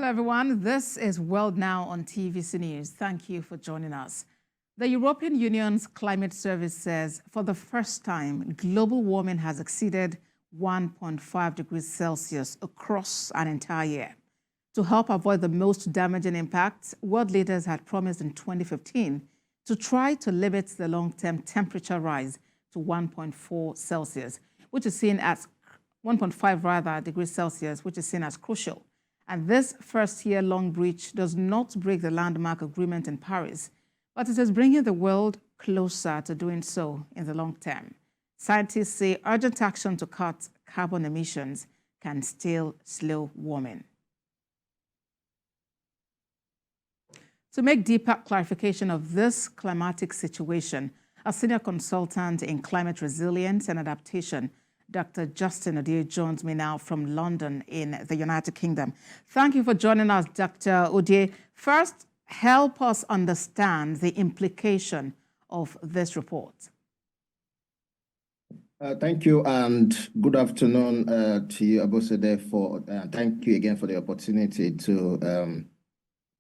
Hello, everyone. This is World Now on TVC News. Thank you for joining us. The European Union's Climate Service says for the first time, global warming has exceeded 1.5 degrees Celsius across an entire year. To help avoid the most damaging impacts, world leaders had promised in 2015 to try to limit the long-term temperature rise to 1.4 Celsius, which is seen as 1.5 rather degrees Celsius, which is seen as crucial. And this first-year-long breach does not break the landmark agreement in Paris, but it is bringing the world closer to doing so in the long term. Scientists say urgent action to cut carbon emissions can still slow warming. To make deeper clarification of this climatic situation, a senior consultant in climate resilience and adaptation, Dr. Justin Odier, joins me now from London in the United Kingdom. Thank you for joining us, Dr. Odier. First, help us understand the implication of this report. Thank you, and good afternoon to you, Abosede. Thank you again for the opportunity to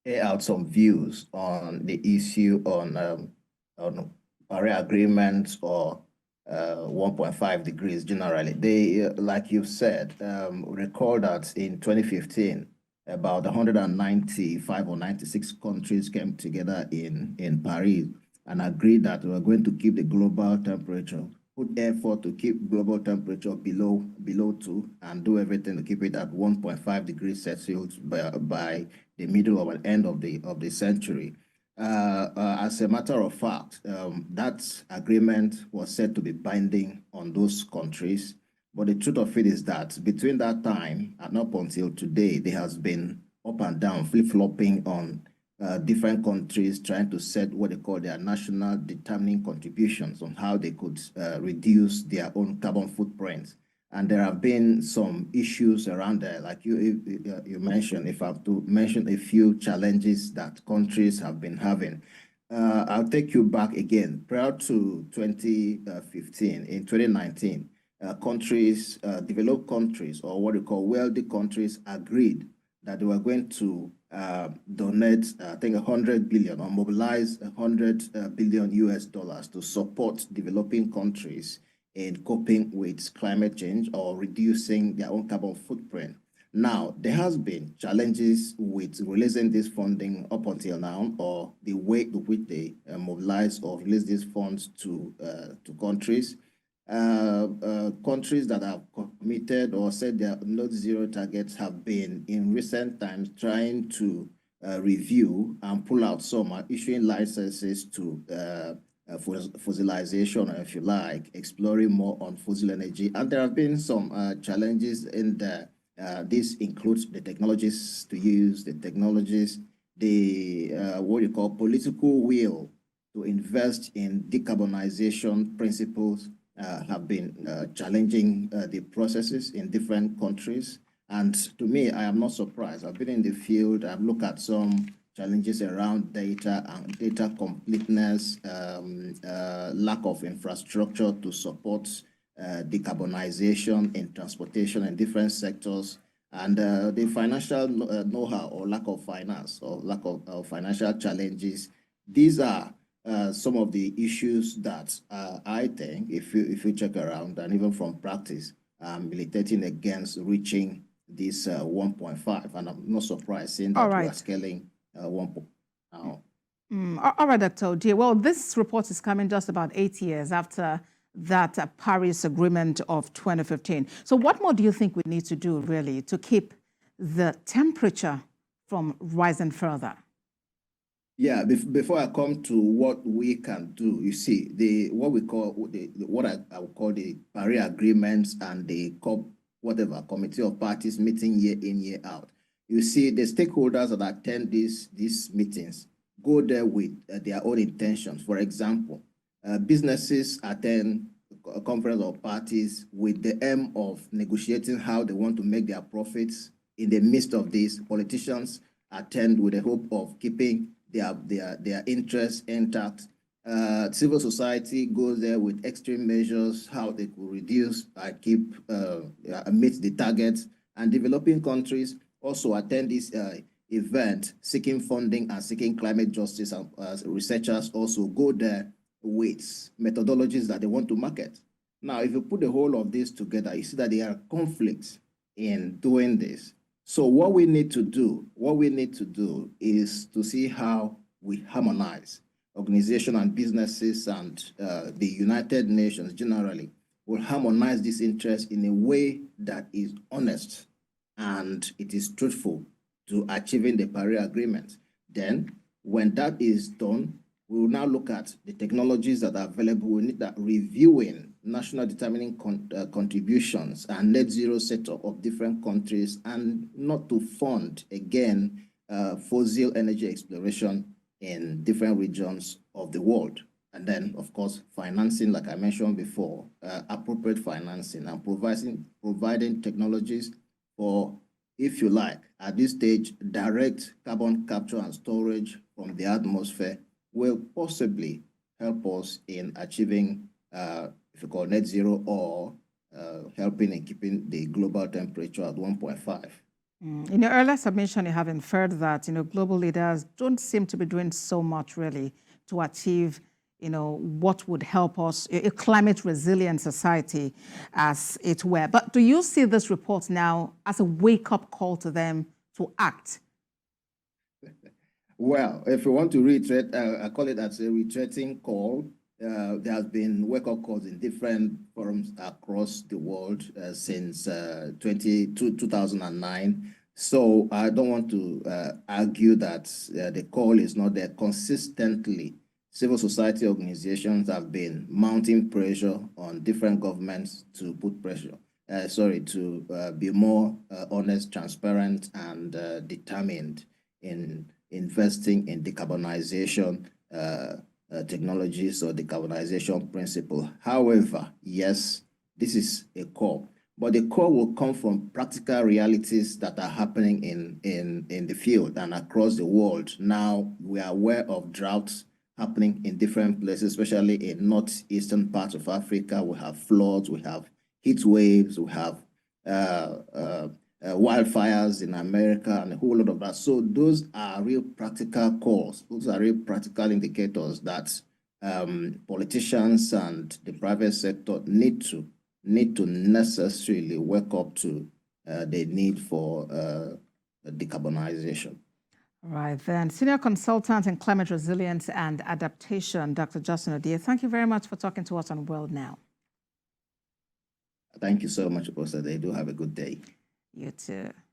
air out some views on the issue on Paris agreements or 1.5 degrees generally. They, like you've said, recall that in 2015, about 195 or 96 countries came together in Paris and agreed that we were going to keep the global temperature, put effort to keep global temperature below 2 and do everything to keep it at 1.5 degrees Celsius by the middle or end of the century. As a matter of fact, that agreement was said to be binding on those countries. But the truth of it is that between that time and up until today, there has been up and down, flip-flopping on different countries trying to set what they call their national determining contributions on how they could reduce their own carbon footprint. And there have been some issues around there, like you mentioned. If I have to mention a few challenges that countries have been having, I'll take you back again. Prior to 2015, in 2019, countries, developed countries, or what we call wealthy countries, agreed that they were going to donate, I think, 100 billion or mobilize 100 billion US dollars to support developing countries in coping with climate change or reducing their own carbon footprint. Now, there has been challenges with releasing this funding up until now, or the way in which they mobilize or release these funds to countries. Countries that have committed or said their net zero targets have been in recent times trying to review and pull out some, issuing licenses to fossilization, if you like, exploring more on fossil energy. And there have been some challenges in there. This includes the technologies to use, the technologies, the what you call political will to invest in decarbonization principles have been challenging the processes in different countries. And to me, I am not surprised. I've been in the field, I've looked at some challenges around data and data completeness, lack of infrastructure to support decarbonization in transportation and different sectors, and the financial know-how or lack of finance or lack of financial challenges. These are some of the issues that I think, if you check around and even from practice, militating against reaching this 1.5, and I'm not surprised seeing that we are scaling 1 now. All right, Dr. Odier. Well, this report is coming just about 8 years after that Paris Agreement of 2015. So what more do you think we need to do, really, to keep the temperature from rising further? Yeah, before I come to what we can do, you see, what I would call the Paris Agreements and the whatever committee of parties meeting year in, year out. You see, the stakeholders that attend these meetings go there with their own intentions. For example, businesses attend a conference of parties with the aim of negotiating how they want to make their profits. In the midst of this, politicians attend with the hope of keeping their interests intact. Civil society goes there with extreme measures, how they could reduce and meet the targets. And developing countries also attend these event seeking funding and seeking climate justice, and researchers also go there with methodologies that they want to market. Now, if you put the whole of this together, you see that there are conflicts in doing this. So what we need to do is to see how we harmonize. Organizations and businesses and the United Nations generally will harmonize this interest in a way that is honest and it is truthful to achieving the Paris Agreement. Then, when that is done, we will now look at the technologies that are available. We need that reviewing national determining contributions and net zero setup of different countries, and not to fund, again, fossil energy exploration in different regions of the world. And then, of course, financing, like I mentioned before, appropriate financing and providing technologies for, if you like, at this stage, direct carbon capture and storage from the atmosphere will possibly help us in achieving, if you call net zero, or helping in keeping the global temperature at 1.5. In your earlier submission, you have inferred that, global leaders don't seem to be doing so much really to achieve, what would help us, a climate resilient society, as it were. But do you see this report now as a wake-up call to them to act? Well, if you want to reiterate, I call it as a reiterating call. There has been wake-up calls in different forums across the world since 2009. So I don't want to argue that the call is not there. Consistently, civil society organizations have been mounting pressure on different governments to put pressure, to be more honest, transparent, and determined in investing in decarbonization technologies or decarbonization principle. However, yes, this is a call, but the call will come from practical realities that are happening in the field and across the world. Now, we are aware of droughts happening in different places, especially in northeastern parts of Africa. We have floods, we have heat waves, we have wildfires in America, and a whole lot of that. So those are real practical calls. Those are real practical indicators that politicians and the private sector need to necessarily wake up to the need for decarbonization. Right then. Senior Consultant in Climate Resilience and Adaptation, Dr. Justin Odie, thank you very much for talking to us on World Now. Thank you so much, Osa. They do have a good day. You too.